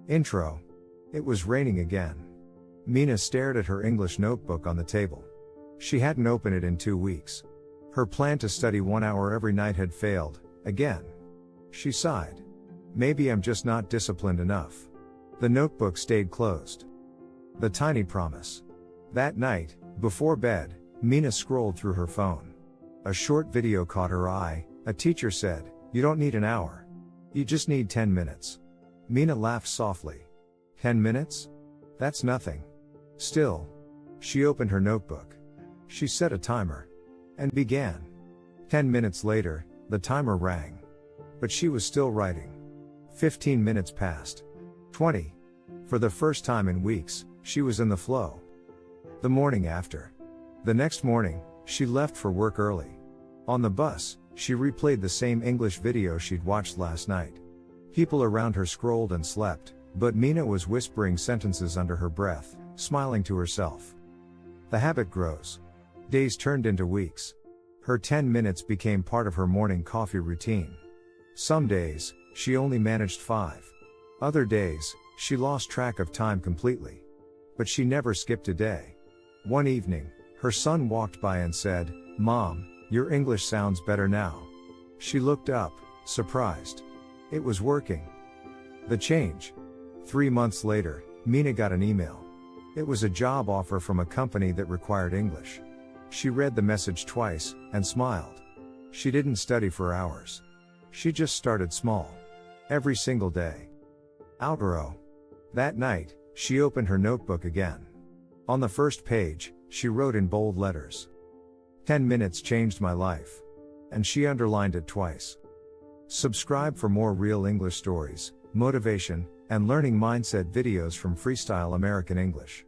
Intro. It was raining again. Mina stared at her English notebook on the table. She hadn't opened it in 2 weeks. Her plan to study 1 hour every night had failed, again. She sighed. Maybe I'm just not disciplined enough. The notebook stayed closed. The tiny promise. That night, before bed, Mina scrolled through her phone. A short video caught her eye. A teacher said, "You don't need an hour. You just need 10 minutes. Mina laughed softly. 10 minutes? That's nothing. Still. She opened her notebook. She set a timer. And began. 10 minutes later, the timer rang. But she was still writing. 15 minutes passed. 20. For the first time in weeks, she was in the flow. The morning after. The next morning, she left for work early. On the bus, she replayed the same English video she'd watched last night. People around her scrolled and slept, but Mina was whispering sentences under her breath, smiling to herself. The habit grows. Days turned into weeks. Her 10 minutes became part of her morning coffee routine. Some days, she only managed 5. Other days, she lost track of time completely. But she never skipped a day. One evening, her son walked by and said, "Mom, your English sounds better now." She looked up, surprised. It was working. The change. 3 months later, Mina got an email. It was a job offer from a company that required English. She read the message twice, and smiled. She didn't study for hours. She just started small. Every single day. Outro. That night, she opened her notebook again. On the first page, she wrote in bold letters, "10 minutes changed my life." And she underlined it twice. Subscribe for more real English stories, motivation, and learning mindset videos from Freestyle American English.